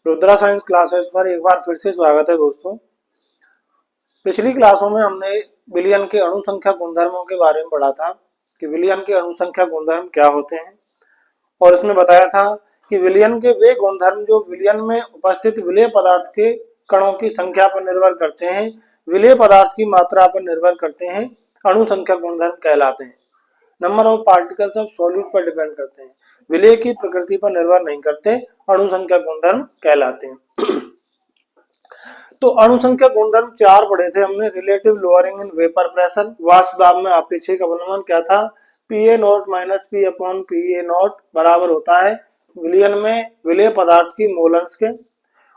Rudra science classes पर एक बार फिर से स्वागत है दोस्तों। पिछली क्लासों में हमने विलयन के अणु संख्या गुणधर्मों के बारे में पढ़ा था कि विलयन के अणु संख्या गुणधर्म क्या होते हैं, और इसमें बताया था कि विलयन के वे गुणधर्म जो विलयन में उपस्थित विलेय पदार्थ के कणों की संख्या पर निर्भर करते हैं, विलेय पदार्थ की मात्रा पर निर्भर करते हैं, अणु संख्या गुणधर्म कहलाते हैं। Number of particles of solute पर डिपेंड करते हैं, विलेय की प्रकृति पर निर्भर नहीं करते, अणु संख्या गुणधर्म कहलाते हैं। तो अणु संख्या गुणधर्म चार पढ़े थे हमने। Relative lowering in vapour pressure, वाष्प दाब में आपेक्षिक अवनमन क्या था, Pa not minus P upon Pa not बराबर होता है विलयन में विलेय पदार्थ की मोल अंश के,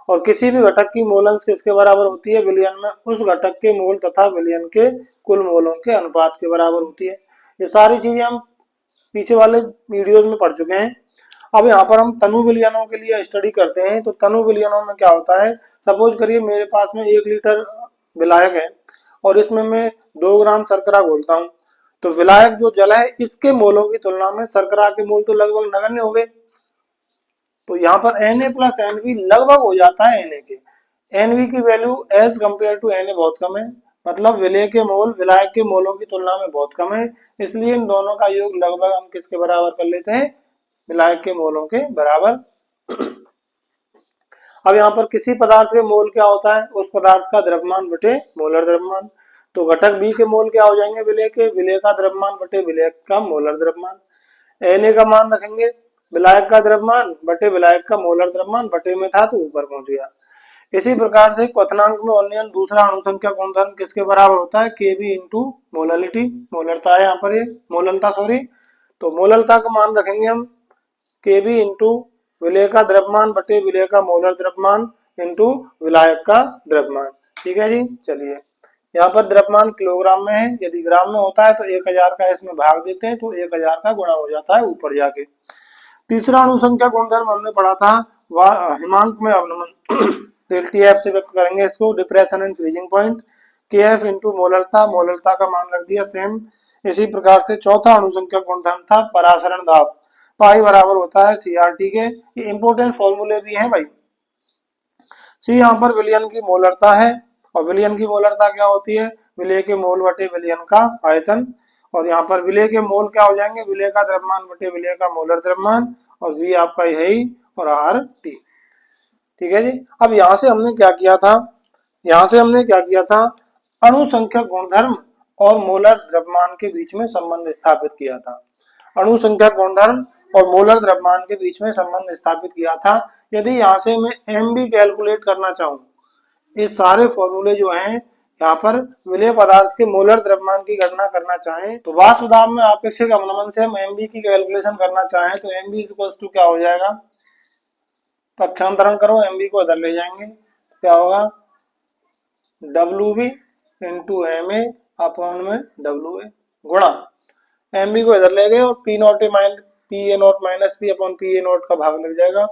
और किसी भी घटक की मोल अंश किसके बराबर होती है, विलयन में उस घटक के मोल तथा विलयन के कुल मोलों के अनुपात के बराबर होती है। ये सारी चीजें हम पीछे वाले वीडियोज में पढ़ चुके हैं। अब यहाँ पर हम तनु विलयनों के लिए स्टडी करते हैं। तो तनु विलयनों में क्या होता है, सपोज करिए मेरे पास में 1 लीटर विलायक है और इसमें मैं 2 ग्राम शर्करा घोलता हूँ, तो विलायक जो जल है इसके मोलों की तुलना में शर्करा के मोल तो लगभग नगण्य हो गए। तो यहाँ पर Na प्लस Nv लगभग हो जाता है Na के। Nv की value as compare to Na बहुत कम है, मतलब विलेय के मोल विलायक के मोलों की तुलना में बहुत कम है, इसलिए इन दोनों का योग लगभग हम किसके बराबर कर लेते हैं, विलायक के मोलों के बराबर। अब यहाँ पर किसी पदार्थ के मोल क्या होता है, उस पदार्थ का द्रव्यमान बटे मोलर द्रव्यमान। तो घटक बी के मोल क्या हो जाएंगे, विलेय के, विलेय का द्रव्यमान बटे विलेय का मोलर द्रव्यमान। Na का मान रखेंगे, विलायक का द्रव्यमान बटे विलायक का मोलर द्रव्यमान, बटे में था तो ऊपर पहुंच गया। इसी प्रकार से क्वथनांक में उन्नयन दूसरा अणु संख्या गुणधर्म किसके बराबर होता है, Kb इंटू मोललिटी, मोलरता है यहाँ पर, ये मोललता सॉरी। तो मोललता का मान रखेंगे हम Kb इंटू विलेय का द्रव्यमान बटे विलेय का मोलर द्रव्यमान इंटू विलायक का द्रव्यमान। ठीक है जी। चलिए, यहाँ पर द्रव्यमान किलोग्राम में है, यदि ग्राम में होता है तो 1000 का इसमें भाग देते हैं तो 1000 का गुणा हो जाता है ऊपर जाके। तीसरा अणु संख्या गुणधर्म हमने पढ़ा था हिमांक में अवनमन। ΔTF से व्यक्त करेंगे इसको, depression and freezing point. Kf into मोलरता, मोलरता का मान रख दिया सेम। इसी प्रकार से चौथा अणु संख्या गुणधर्म था परासरण दाब, पाई बराबर होता है CRT के। ये इंपोर्टेंट फॉर्मूले भी हैं भाई। सी यहाँ पर विलयन की मोलरता है, और विलयन की मोलरता क्या होती है, विलेय के मोल बटे विलयन का आयतन। और यहाँ पर विलेय के मोल क्या हो जाएंगे, विलेय का द्रव्यमान बटे विलेय का मोलर द्रव्यमान, और V आपका है ही, और RT। ठीक है जी। अब यहाँ से हमने क्या किया था, अणु संख्या गुणधर्म और मोलर द्रव्यमान के बीच में संबंध स्थापित किया था। अणु संख्या गुणधर्म और मोलर द्रव्यमान के बीच में संबंध स्थापित किया था। यदि यहाँ से मैं Mb कैलकुलेट करना चाहूँ, ये सारे फॉर्मूले जो हैं यहाँ पर विलेय पदार्थ के मोलर द्रव्यमान की गणना करना चाहें, तो वाष्प दाब में आपेक्षिक अवनमन से हम Mb की कैलकुलेशन करना चाहें तो Mb इक्वल टू क्या हो जाएगा, पक्षांतरण करो, Mb को इधर ले जाएंगे, क्या होगा, Wb इंटू Ma अपॉन में Wa गुणा Mb को इधर ले गए और Pa not minus P upon Pa not का भाग लग जाएगा,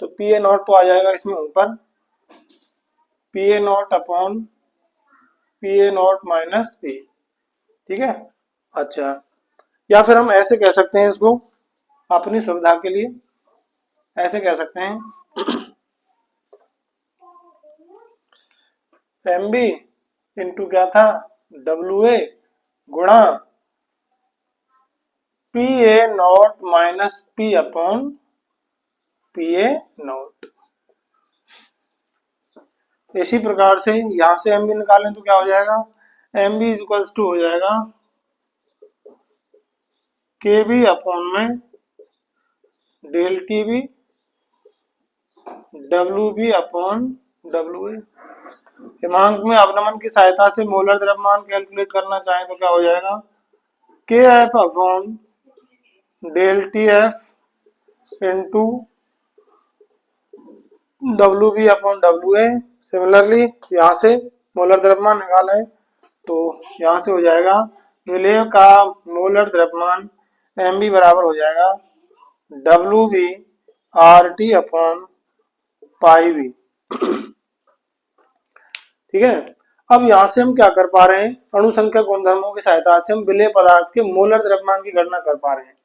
तो Pa नॉट तो आ जाएगा इसमें ऊपर, Pa not upon Pa not minus P। ठीक है। अच्छा, या फिर हम ऐसे कह सकते हैं इसको अपनी सुविधा के लिए, ऐसे कह सकते हैं Mb इंटू क्या था, Wa गुणा Pa not minus P upon Pa not. इसी प्रकार से यहां से Mb निकालें तो क्या हो जाएगा, Mb इक्वल टू हो जाएगा Kb अपॉन में del TB Wb upon Wa। हिमांक में अवनमन की सहायता से मोलर द्रव्यमान कैलकुलेट करना चाहें तो क्या हो जाएगा, Kf upon del TF into Wb upon Wa। Similarly यहाँ से मोलर द्रव्यमान निकालें तो यहाँ से हो जाएगा विलेय का मोलर द्रव्यमान Mb बराबर हो जाएगा Wb RT upon pi V। ठीक है। अब यहाँ से हम क्या कर पा रहे हैं, अणु संख्या गुणधर्मों की सहायता से हम विलेय पदार्थ के मोलर द्रव्यमान की गणना कर पा रहे हैं।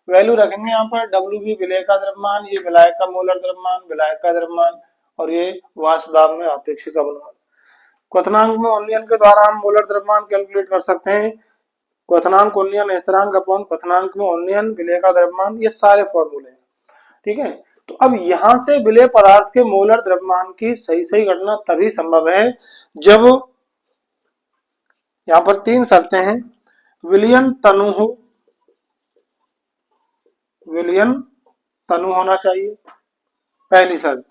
वैल्यू रखेंगे यहाँ पर Wb विलेय का द्रव्यमान, ये विलायक का मोलर द्रव्यमान, विलायक का द्रव्यमान, और ये वाष्प दाब में आपेक्षिक अवनमन। क्वथनांक में उन्नयन के द्वारा हम मोलर द्रव्यमान कैलकुलेट कर सकते हैं। क्वथनांक उन्नयन स्थिरांक अपॉन क्वथनांक में उन्नयन विलेय का द्रव्यमान, ये सारे फॉर्मूले हैं। ठीक है, तो अब यहां से विलेय पदार्थ के मोलर द्रव्यमान की सही सही गणना तभी संभव है जब यहां पर तीन शर्तें हैं। विलयन तनु हो, विलयन तनु होना चाहिए, पहली शर्त।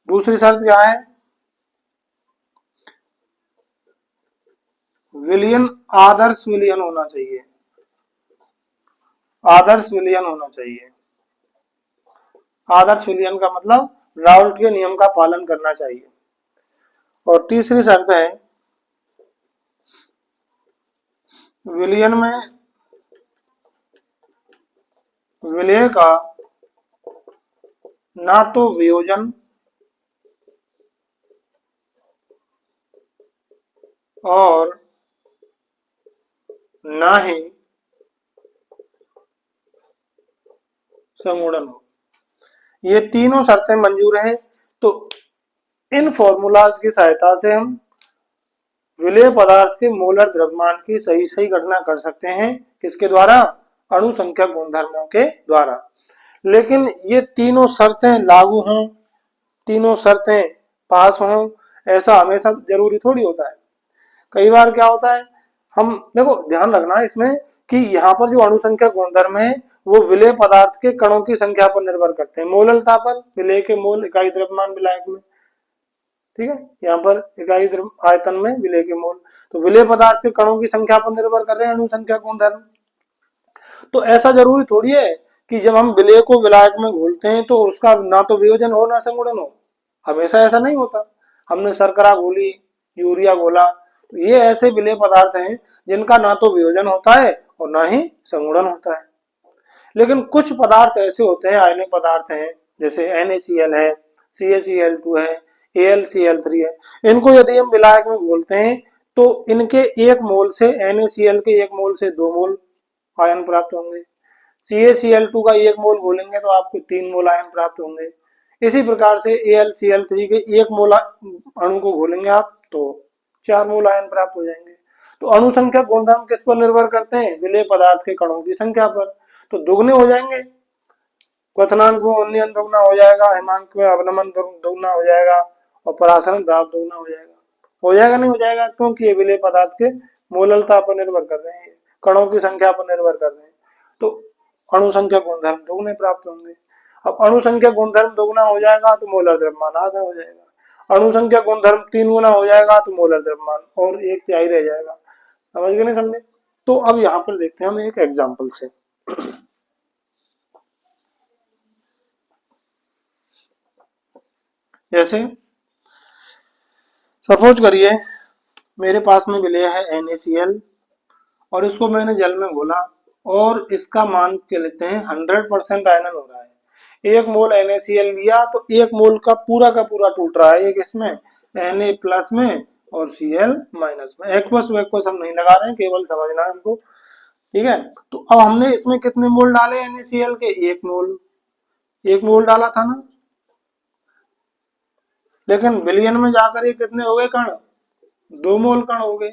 दूसरी शर्त क्या है? विलयन आदर्श विलयन होना चाहिए, आदर्श विलयन होना चाहिए। आदर्श विलयन का मतलब राउल्ट के नियम का पालन करना चाहिए। और तीसरी शर्त है विलयन में विलेय का ना तो वियोजन और ना ही संगुणन हो। ये तीनों शर्तें मंजूर हैं। तो इन फॉर्मूलाज की सहायता से हम विलेय पदार्थ के मोलर द्रव्यमान की सही सही गणना कर सकते हैं। किसके द्वारा? अणु संख्या गुणधर्मों के द्वारा। लेकिन ये तीनों शर्तें लागू हों, तीनों शर्तें पास हों, ऐसा हमेशा जरूरी थोड़ी होता है। कई बार क्या होता है, हम देखो ध्यान रखना इसमें कि यहाँ पर जो अणु संख्या गुणधर्म है वो विलेय पदार्थ के कणों की संख्या पर निर्भर करते हैं। मोललता पर, विलेय के मोल इकाई द्रव्यमान विलायक में। ठीक है, यहाँ पर इकाई आयतन में विलेय के मोल, तो विलेय पदार्थ के कणों की संख्या पर निर्भर कर रहे हैं अणु संख्या गुणधर्म। तो ऐसा जरूरी थोड़ी है कि जब हम विलेय को विलायक में घोलते हैं तो उसका ना तो वियोजन हो ना संगुणन हो। हमेशा ऐसा नहीं होता। हमने शर्करा घोली, यूरिया घोला, तो ये ऐसे विलेय पदार्थ हैं जिनका ना तो वियोजन होता है और ना ही संगुणन होता है। लेकिन कुछ पदार्थ ऐसे होते हैं, आयनिक पदार्थ हैं, जैसे NaCl है, CaCl2 है, AlCl3 है। इनको यदि हम विलायक में घोलते हैं तो इनके एक मोल से, NaCl के एक मोल से 2 मोल आयन प्राप्त होंगे। CaCl2 का एक मोल घोलेंगे तो आपको 3 मोल आयन प्राप्त होंगे। इसी प्रकार से AlCl3 के एक मोल अणु को घोलेंगे आप तो 4 मोल आयन प्राप्त हो जाएंगे। तो अणु संख्या गुणधर्म किस पर निर्भर करते हैं? विलेय पदार्थ के कणों की संख्या पर। तो दुगने हो जाएंगे, क्वथनांक में उन्नयन दोगुना हो जाएगा, हिमांक में अवनमन दोगुना हो जाएगा और परासरण दाब दोगुना हो जाएगा। हो जाएगा नहीं हो जाएगा? क्योंकि ये विलेय पदार्थ के मोललता पर निर्भर कर रहे हैं, कणों की संख्या पर निर्भर कर रहे हैं। तो अणु संख्या गुणधर्म दोगुने प्राप्त होंगे। अब अणु संख्या गुणधर्म दोगुना हो जाएगा तो मोलर द्रव्यमान आधा हो जाएगा। अणु संख्या गुणधर्म 3 गुना हो जाएगा तो मोलर द्रव्यमान और 1/3 रह जाएगा। समझ गए नहीं समझे? तो अब यहाँ पर देखते हैं हम एक एग्जाम्पल से। जैसे सपोज करिए मेरे पास में विलेय है NaCl और इसको मैंने जल में घोला और इसका मान के लेते हैं 100% आयनन हो रहा है। 1 मोल NaCl लिया तो 1 मोल का पूरा टूट रहा है, एक इसमें Na प्लस में और Cl माइनस में। एक्वस वेक्वस हम नहीं लगा रहे हैं, केवल समझना है हमको। ठीक है, तो अब हमने इसमें कितने मोल डाले NaCl के? 1 मोल, 1 मोल डाला था ना। लेकिन विलयन में जाकर ये कितने हो गए कण? 2 मोल कण हो गए।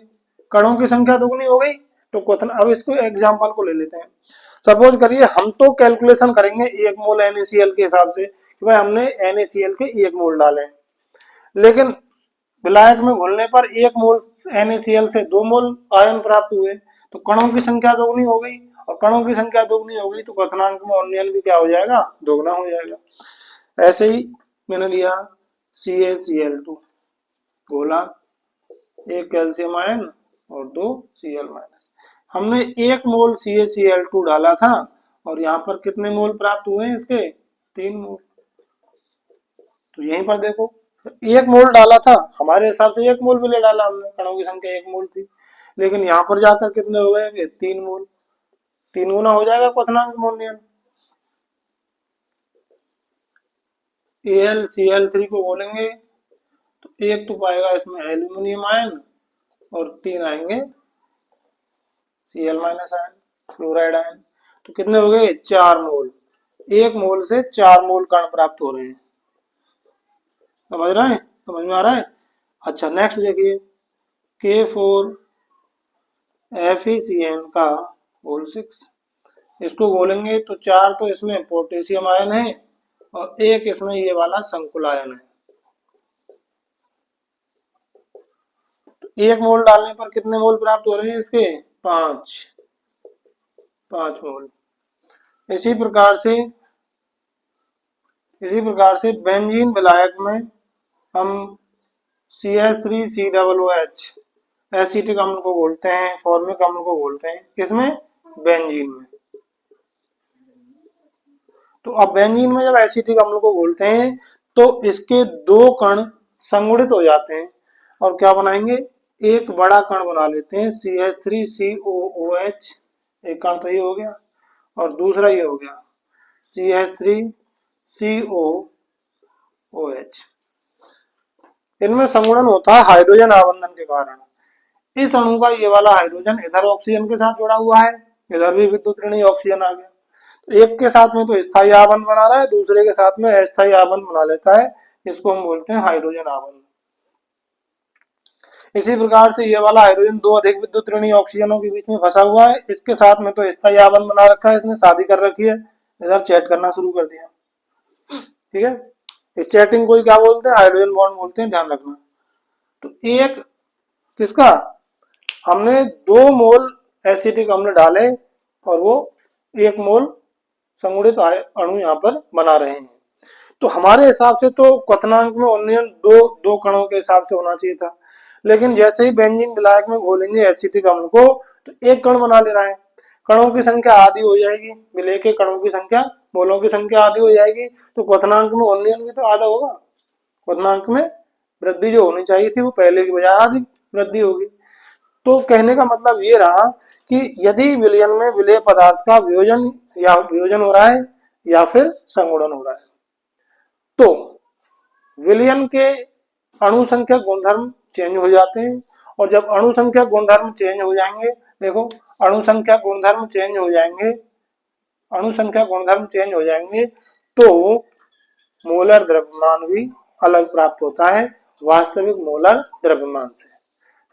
कणों की संख्या दोगुनी हो गई। तो क्वेश्चन, अब इसको एग्जांपल को ले लेते हैं। सपोज करिए हम तो कैलकुलेशन करेंगे 1 मोल NaCl के हिसाब से कि भाई हमने NaCl के 1 मोल डाले, लेकिन विलायक में घुलने पर 1 मोल NaCl से 2 मोल आयन प्राप्त हुए। तो कणों की संख्या दोगुनी हो गई और कणों की संख्या दोगुनी हो गई तो क्वथनांक में उन्नयन भी क्या हो जाएगा? दोगुना हो जाएगा। ऐसे ही मैंने लिया CaCl2 घोला, 1 कैल्शियम आयन और 2 Cl माइनस। हमने 1 मोल CaCl2 डाला था और यहाँ पर कितने मोल प्राप्त हुए हैं इसके? 3 मोल। तो यहीं पर देखो 1 मोल डाला था, हमारे हिसाब से 1 मोल विलेय डाला हमने, कणों की संख्या 1 मोल थी, लेकिन यहाँ पर जाकर कितने हो गए? 3 मोल। 3 गुना हो जाएगा क्वथनांक में उन्नयन। AlCl3 को बोलेंगे तो 1 तो पाएगा इसमें एल्यूमिनियम आयन और 3 आएंगे Cl minus ion, fluoride ion. तो कितने हो गए? 4 मोल। 1 मोल से 4 मोल कण प्राप्त हो रहे हैं। समझ रहे हैं, समझ में आ रहा है। अच्छा नेक्स्ट देखिए, K4FeCN का होल 6, इसको बोलेंगे तो 4 तो इसमें पोटेशियम आयन है और एक इसमें ये वाला संकुल आयन है। तो 1 मोल डालने पर कितने मोल प्राप्त हो रहे हैं इसके? 5 मोल। इसी प्रकार से बेंजीन विलायक में हम CH3COOH एसिटिक अम्ल को बोलते हैं, फॉर्मिक अम्ल को बोलते हैं, किसमें? बेंजीन में। तो अब बेंजीन में जब एसिटिक अम्ल को बोलते हैं तो इसके 2 कण संगुणित हो जाते हैं और क्या बनाएंगे? एक बड़ा कण बना लेते हैं CH3COOH, एक कण तो ये हो गया और दूसरा ये हो गया CH3COOH। इनमें संगुणन होता है हाइड्रोजन आबंधन के कारण। इस अणु का ये वाला हाइड्रोजन इधर ऑक्सीजन के साथ जुड़ा हुआ है, इधर भी विद्युत ऋणाई ऑक्सीजन आ गया। तो एक के साथ में तो स्थायी आबंध बना रहा है, दूसरे के साथ में अस्थायी आबंध बना लेता है, इसको हम बोलते हैं हाइड्रोजन आबंध। इसी प्रकार से ये वाला हाइड्रोजन 2 अधिक विद्युत ऋणाई ऑक्सीजनों के बीच में फंसा हुआ है, इसके साथ में तो स्थायी आबंध बना रखा है, इसने शादी कर रखी है, इधर चैट करना शुरू कर दिया। ठीक है, इस चैटिंग को ही क्या बोलते हैं? हाइड्रोजन बॉन्ड बोलते हैं, ध्यान रखना। तो एक किसका? हमने 2 मोल एसिटिक अम्ल डाले और वो 1 मोल संगुणित अणु यहाँ पर बना रहे हैं। तो हमारे हिसाब से तो क्वथनांक में उन्नयन दो कणों के हिसाब से होना चाहिए था, लेकिन जैसे ही बेंजीन विलायक में घोलेंगे एसिटिक अम्ल को तो 1 कण बना ले रहा है, कणों की संख्या आधी हो जाएगी, विलय के कणों की संख्या, मोलों की संख्या आधी हो जाएगी, तो क्वथनांक में उन्नयन भी तो आधा होगा। क्वथनांक में वृद्धि जो होनी चाहिए थी वो पहले की बजाय आधी वृद्धि होगी। तो कहने का मतलब ये रहा कि यदि विलयन में विलेय पदार्थ का वियोजन हो रहा है या फिर संगुणन हो रहा है, तो विलयन के अणु संख्या गुणधर्म चेंज हो जाते हैं, और जब अणु संख्या गुणधर्म चेंज हो जाएंगे, देखो अणु संख्या गुणधर्म चेंज हो जाएंगे, अणु संख्या गुणधर्म चेंज हो जाएंगे तो मोलर द्रव्यमान भी अलग प्राप्त होता है वास्तविक मोलर द्रव्यमान से।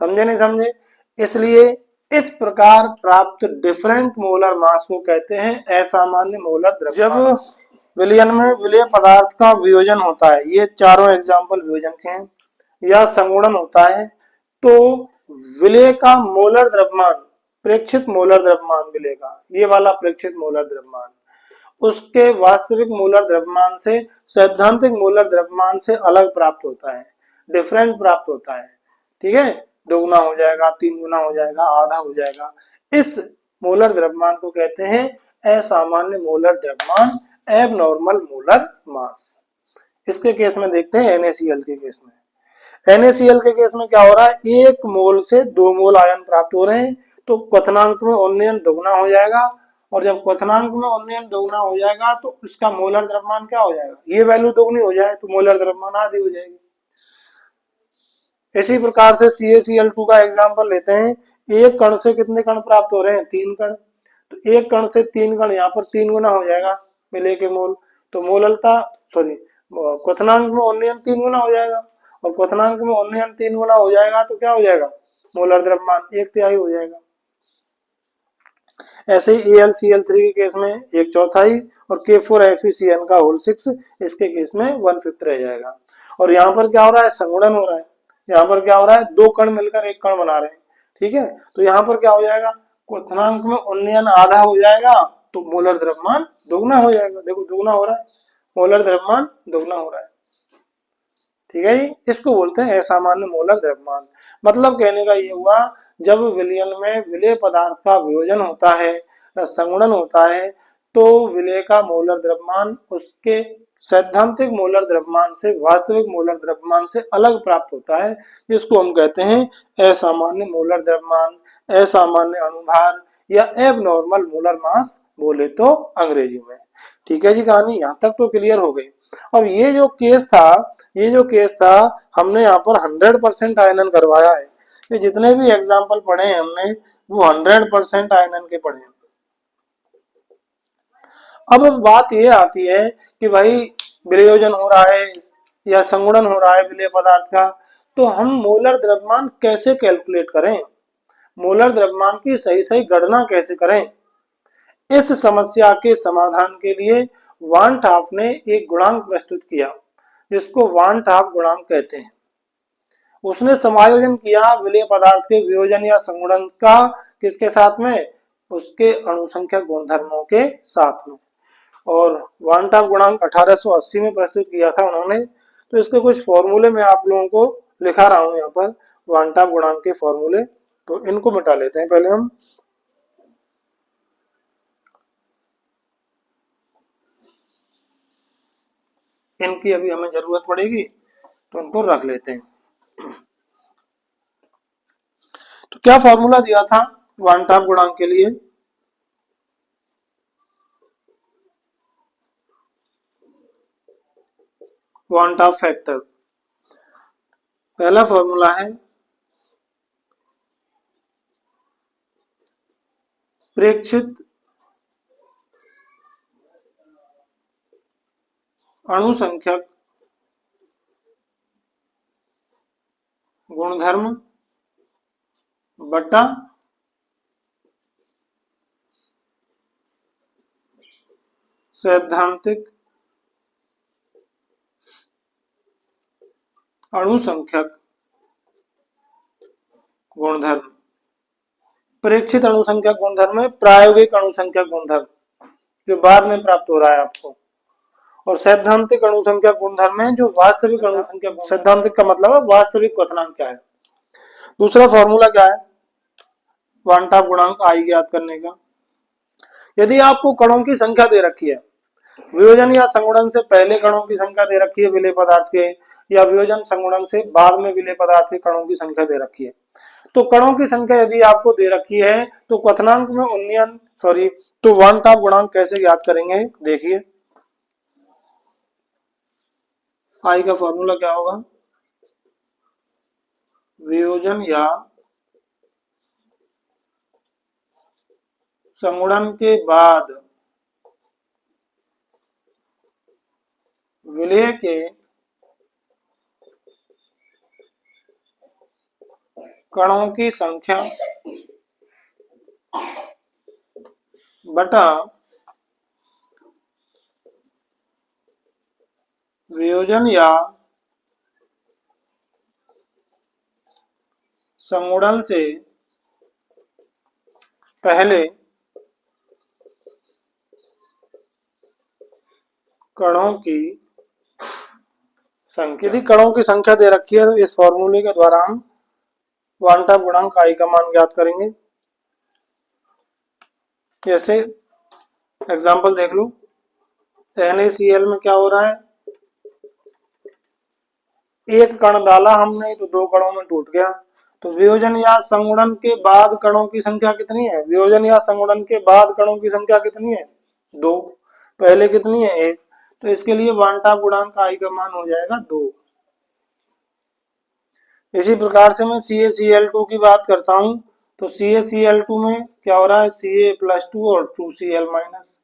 समझे नहीं समझे? इसलिए इस प्रकार प्राप्त डिफरेंट मोलर मास को कहते हैं असामान्य मोलर द्रव्यमान। जब विलयन में विलेय पदार्थ का वियोजन होता है, ये चारों एग्जाम्पल वियोजन के हैं, या संगुणन होता है, तो विलेय का मोलर द्रव्यमान, प्रेक्षित मोलर द्रव्यमान विलेय का, ये वाला प्रेक्षित मोलर द्रव्यमान उसके वास्तविक मोलर द्रव्यमान से, सैद्धांतिक मोलर द्रव्यमान से अलग प्राप्त होता है, डिफरेंट प्राप्त होता है। ठीक है, 2 गुना हो जाएगा, 3 गुना हो जाएगा, आधा हो जाएगा। इस मोलर द्रव्यमान को कहते हैं असामान्य मोलर द्रव्यमान, एबनॉर्मल मोलर मास। इसके केस में देखते हैं NaCl के केस में। NaCl के केस में क्या हो रहा है? 1 मोल से 2 मोल आयन प्राप्त हो रहे हैं, तो क्वथनांक में उन्नयन दोगुना हो जाएगा, और जब क्वथनांक में उन्नयन दोगुना हो जाएगा तो इसका मोलर द्रव्यमान क्या हो जाएगा? ये वैल्यू दोगुनी हो जाए तो मोलर द्रव्यमान आधी हो जाएगी। इसी प्रकार से CaCl2 का एग्जांपल लेते हैं, एक कण से कितने कण प्राप्त हो रहे हैं? 3 कण। तो एक कण से 3 कण, यहाँ पर 3 गुना हो जाएगा विलेय के मोल, तो मोललता क्वथनांक में उन्नयन 3 गुना हो जाएगा, और क्वथनांक में उन्नयन 3 गुना हो जाएगा तो क्या हो जाएगा? मोलर द्रव्यमान 1/3 हो जाएगा। ऐसे ही AlCl3 के केस में 1/4, और K4FeCN का होल 6, इसके केस में 1/5 रह जाएगा। और यहाँ पर क्या हो रहा है? संगुणन हो रहा है। यहाँ पर क्या हो रहा है? 2 कण मिलकर 1 कण बना रहे हैं। ठीक है, तो यहाँ पर क्या हो जाएगा? क्वथनांक में उन्नयन आधा हो जाएगा तो मोलर द्रव्यमान दोगुना हो जाएगा। देखो दोगुना हो रहा है, मोलर द्रव्यमान दोगुना हो रहा है। ठीक है जी, इसको बोलते हैं असामान्य मोलर द्रव्यमान। मतलब कहने का ये हुआ, जब विलयन में विलेय पदार्थ का वियोजन होता है या संगुणन होता है तो विलेय का मोलर द्रव्यमान उसके सैद्धांतिक मोलर द्रव्यमान से, वास्तविक मोलर द्रव्यमान से अलग प्राप्त होता है, जिसको हम कहते हैं असामान्य मोलर द्रव्यमान, असामान्य अणुभार या एबनॉर्मल मोलर मास बोले तो अंग्रेजी में। ठीक है जी, कहानी यहाँ तक तो क्लियर हो गई। अब ये जो केस था हमने यहाँ पर 100% आयनन करवाया है। ये जितने भी एग्जाम्पल पढ़े हैं हमने वो 100% आयनन के पढ़े हैं। अब बात ये आती है कि भाई विलयोजन हो रहा है या संगुणन हो रहा है विलेय पदार्थ का, तो हम मोलर द्रव्यमान कैसे कैलकुलेट करें, मोलर द्रव्यमान की सही सही गणना कैसे करें। इस समस्या के समाधान के लिए वान टाफ ने एक गुणांक प्रस्तुत किया जिसको वान टाफ गुणांक कहते हैं। उसने समायोजन किया विलेय पदार्थ के वियोजन या संगुणन का, किसके साथ में, उसके अणुसंख्यक गुणधर्मों के साथ में। और वान टाफ गुणांक 1880 में प्रस्तुत किया था उन्होंने। तो इसके कुछ फॉर्मूले मैं आप लोगों को लिखा रहा हूं यहाँ पर, वान टाफ गुणांक के फॉर्मूले, तो इनको मिटा लेते हैं पहले हम। इनकी अभी हमें जरूरत पड़ेगी तो इनको रख लेते हैं। तो क्या फॉर्मूला दिया था वान टाफ गुणांक के लिए, वान टाफ फैक्टर, पहला फॉर्मूला है प्रेक्षित अणुसंख्यक गुणधर्म बटा सैद्धांतिक अणुसंख्यक गुणधर्म। प्रेक्षित अणुसंख्यक गुणधर्म है प्रायोगिक अणुसंख्यक गुणधर्म जो बाद में प्राप्त हो रहा है आपको, और सैद्धांतिक अणुसंख्यक गुणधर्म है जो वास्तविक अणुसंख्यक। सैद्धांतिक का मतलब है वास्तविक क्वथनांक क्या है। दूसरा फॉर्मूला क्या है वान टाफ गुणांक आई ज्ञात करने का। यदि आपको कणों की संख्या दे रखी है, वियोजन या संगुणन से पहले कणों की संख्या दे रखी है विलेय पदार्थ के, या वियोजन संगुणन से बाद में विलेय पदार्थ के कणों की संख्या दे रखी है, तो कणों की संख्या यदि आपको दे रखी है तो क्वथनांक में उन्नयन तो वान टाफ गुणांक कैसे ज्ञात करेंगे, देखिए। आई का फॉर्मूला क्या होगा, वियोजन या संगुणन के बाद विलेय के कणों की संख्या बटा वियोजन या संगुणन से पहले कणों की संख्या। यदि कणों की संख्या दे रखी है तो इस फॉर्मूले के द्वारा हम वान टाफ गुणांक आई का मान ज्ञात करेंगे। जैसे एग्जांपल देख लो, NaCl में क्या हो रहा है, एक कण डाला हमने तो 2 कणों में टूट गया। तो वियोजन या संगुणन के बाद कणों की संख्या कितनी है, वियोजन या संगुणन के बाद कणों की संख्या कितनी है, 2, पहले कितनी है, 1। तो इसके लिए वान टाफ गुणांक आई का मान हो जाएगा 2। इसी प्रकार से मैं CaCl2 की बात करता हूं, तो CaCl2 में क्या हो रहा है, Ca+2 और 2Cl-।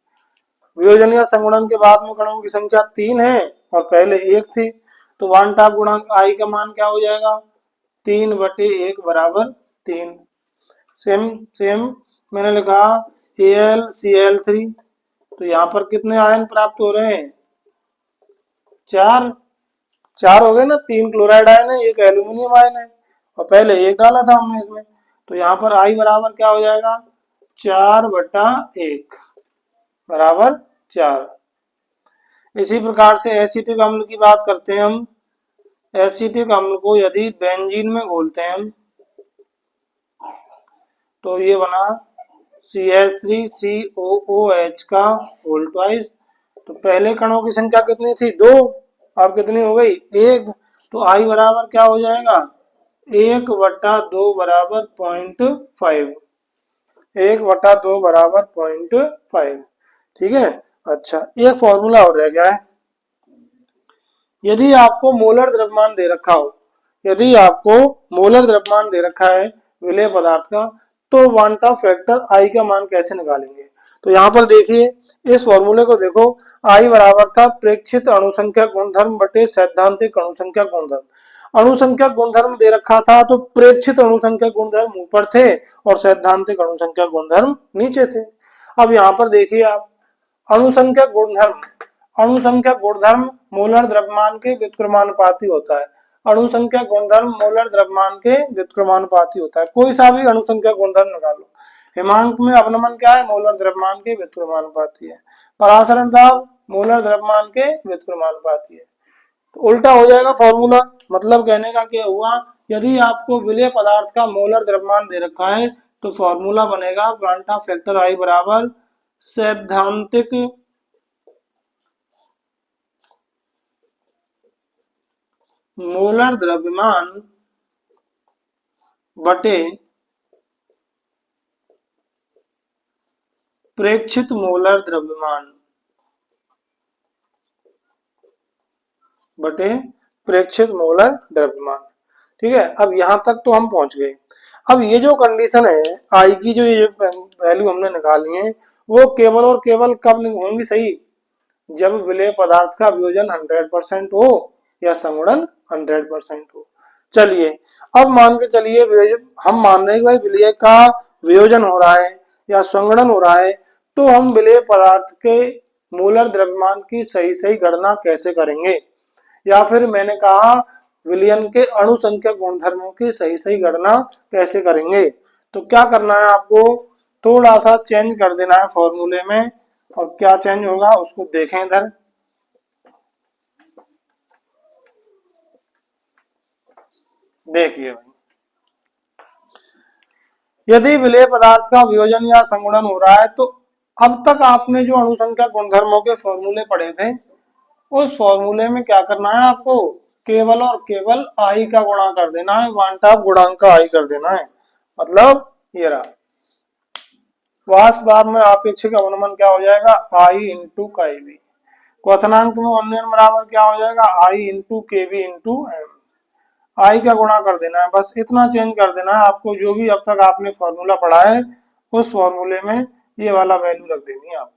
वियोजन या संगुणन के बाद में कणों की संख्या 3 है और पहले 1 थी, तो वान टाफ गुणांक आई का मान क्या हो जाएगा, 3/1 बराबर 3। सेम मैंने लिखा AlCl3, तो यहाँ पर कितने आयन प्राप्त हो रहे हैं, 4 हो गए ना, 3 क्लोराइड आयन है, 1 एल्यूमिनियम आयन है और पहले 1 डाला था हमने इसमें। तो यहाँ पर आई बराबर क्या हो जाएगा, 4/1 बराबर 4। इसी प्रकार से एसिटिक अम्ल की बात करते हैं हम। एसिटिक अम्ल को यदि बेंजीन में घोलते हैं हम तो ये बना CH3COOH का होल ट्वाइस। तो पहले कणों की संख्या कितनी थी, 2, अब कितनी हो गई, 1। तो आई बराबर क्या हो जाएगा, 1/2 बराबर 0.5, 1/2 बराबर 0.5। ठीक है। अच्छा, एक फॉर्मूला और रह गया है। यदि आपको मोलर द्रव्यमान दे रखा हो, यदि आपको मोलर द्रव्यमान दे रखा है विलेय पदार्थ का, तो वान टाफ फैक्टर आई का मान कैसे निकालेंगे। तो यहाँ पर देखिए इस फॉर्मूले को देखो, आई बराबर था प्रेक्षित अणुसंख्या गुणधर्म बटे सैद्धांतिक अणुसंख्या गुणधर्म। अणुसंख्या गुणधर्म दे रखा था तो प्रेक्षित अणुसंख्या गुणधर्म ऊपर थे और सैद्धांतिक अणुसंख्या गुणधर्म नीचे थे। अब यहाँ पर देखिए आप अणुसंख्या गुणधर्म, अणुसंख्या गुणधर्म मोलर द्रव्यमान के व्युत्क्रमानुपाती होता है। अणुसंख्या गुणधर्म मोलर द्रव्यमान के व्युत्क्रमानुपाती होता है। कोई सा भी अणुसंख्या गुणधर्म निकालो। हिमांक में अपनमन क्या है? मोलर द्रव्यमान के व्युत्क्रमानुपाती है। परासरण दाब मोलर द्रव्यमान के व्युत्क्रमानुपाती है। तो उल्टा हो जाएगा फॉर्मूला। मतलब कहने का क्या हुआ, यदि आपको विलेय पदार्थ का मोलर द्रव्यमान दे रखा है तो फॉर्मूला बनेगा क्वांटा फैक्टर आई बराबर सैद्धांतिक मोलर द्रव्यमान बटे प्रेक्षित मोलर द्रव्यमान बटे प्रेक्षित मोलर द्रव्यमान। ठीक है, अब यहां तक तो हम पहुंच गए। अब ये जो कंडीशन है आई की, जो ये वैल्यू हमने निकाली है, वो केवल और केवल कब होंगी सही? जब विलेय पदार्थ का वियोजन 100% हो या संगुणन 100% हो। चलिए अब मान के चलिए हम मान रहे हैं भाई विलेय का वियोजन हो रहा है या संगुणन हो रहा है, तो हम विलेय पदार्थ के मोलर द्रव्यमान की सही सही गणना कैसे करेंगे? या फिर मैंने कहा विलयन के अणु संख्या गुणधर्मों की सही सही गणना कैसे करेंगे? तो क्या करना है आपको, थोड़ा सा चेंज कर देना है फॉर्मूले में। और क्या चेंज होगा उसको देखें इधर। देखिए भाई, यदि विलेय पदार्थ का वियोजन या संगुणन हो रहा है तो अब तक आपने जो अणु संख्या गुणधर्मों के फॉर्मूले पढ़े थे, उस फॉर्मूले में क्या करना है आपको, केवल और केवल आई का गुणा कर देना है, वांटा गुणांक का आई कर देना है। मतलब ये रहा, वाष्प दाब में आपेक्षिक अवनमन क्या हो जाएगा, आई इंटू काई बी। क्वथनांक में उन्नयन बराबर क्या हो जाएगा, आई इंटू के बी इंटू एम। आई का गुणा कर देना है, बस इतना चेंज कर देना है आपको। जो भी अब तक आपने फॉर्मूला पढ़ा है उस फॉर्मूले में ये वाला वैल्यू रख देनी है आपको।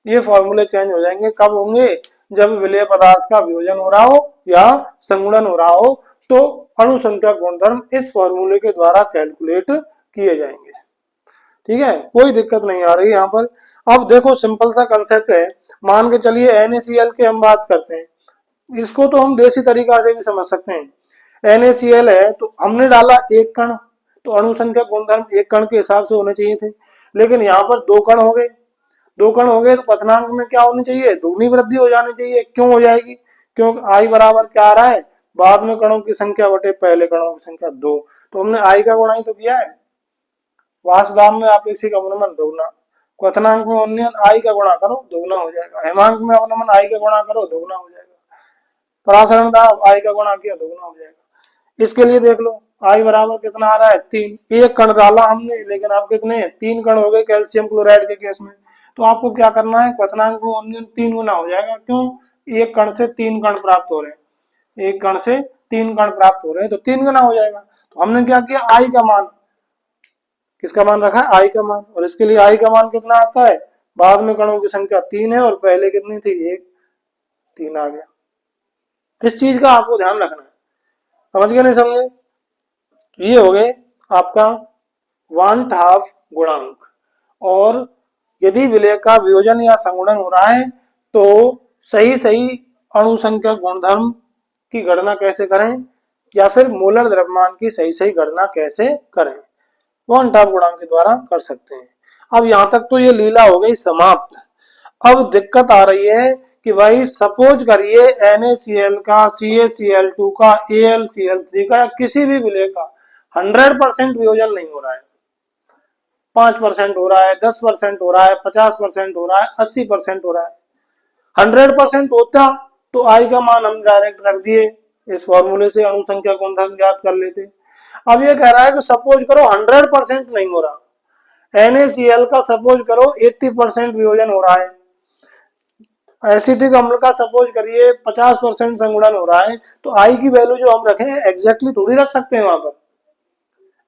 ये फॉर्मूले चेंज हो जाएंगे, कब होंगे? जब विलेय पदार्थ का वियोजन हो रहा हो या संगुणन हो रहा हो, तो अणु संख्या गुणधर्म इस फॉर्मूले के द्वारा कैलकुलेट किए जाएंगे। ठीक है, कोई दिक्कत नहीं आ रही यहाँ पर। अब देखो सिंपल सा कंसेप्ट है। मान के चलिए NaCl के हम बात करते हैं, इसको तो हम देसी तरीका से भी समझ सकते हैं। NaCl है तो हमने डाला एक कण, तो अणु संख्या गुणधर्म एक कण के हिसाब से होने चाहिए थे, लेकिन यहाँ पर दो कण हो गए। दो कण हो गए तो क्वथनांक में क्या होनी चाहिए, दोगुनी वृद्धि हो जानी चाहिए। क्यों हो जाएगी? क्योंकि आई बराबर क्या आ रहा है, बाद में कणों की संख्या बटे पहले कणों की संख्या 2। तो हमने आई का गुणा ही तो किया है। वाष्प दाब में आपेक्षिक अवनमन दोगुना, क्वथनांक में उन्नयन आई का गुणा करो दोगुना हो जाएगा, हिमांक में अवनमन आई का गुणा करो दोगुना हो जाएगा, परासरण दाब आई का गुणा किया दोगुना हो जाएगा। इसके लिए देख लो आई बराबर कितना आ रहा है, 3। एक कण डाला हमने, लेकिन अब कितने, 3 कण हो गए कैल्शियम क्लोराइड के केस में। तो आपको क्या करना है, क्वथनांक में उन्नयन 3 गुना हो जाएगा। क्यों? एक कण से 3 कण प्राप्त हो रहे हैं, एक कण से 3 कण प्राप्त हो रहे हैं तो 3 गुना हो जाएगा। तो हमने क्या किया, आई का मान, किसका मान रखा है, आई का मान। और इसके लिए आई का मान कितना आता है, बाद में कणों की संख्या 3 है और पहले कितनी थी, 1, 3 आ गया। इस चीज का आपको ध्यान रखना है। समझ गए नहीं समझे? ये हो गए आपका 1/2 गुणांक। और यदि विलेय का वियोजन या संगुणन हो रहा है तो सही सही अणु संख्या गुणधर्म की गणना कैसे करें, या फिर मोलर द्रव्यमान की सही सही गणना कैसे करें, 1/2 गुणांक के द्वारा कर सकते हैं। अब यहां तक तो ये लीला हो गई समाप्त। अब दिक्कत आ रही है कि भाई सपोज करिए NaCl का, CaCl2 का, AlCl3 का या किसी भी विलेय का 100% वियोजन नहीं हो रहा है, 5% हो रहा है, 10% हो रहा है, 50% हो रहा है, 80% हो रहा है। 100% होता तो आई का मान हम डायरेक्ट रख दिए, इस फॉर्मूले से अणु संख्या गुणधर्म ज्ञात कर लेते। अब ये कह रहा है कि सपोज करो 100% नहीं हो रहा, NaCl का सपोज करो 80% वियोजन हो रहा है, एसिटिक अम्ल का सपोज करिए 50% संगुणन हो रहा है, तो आई की वैल्यू जो हम रखें एग्जैक्टली थोड़ी रख सकते हैं वहां पर।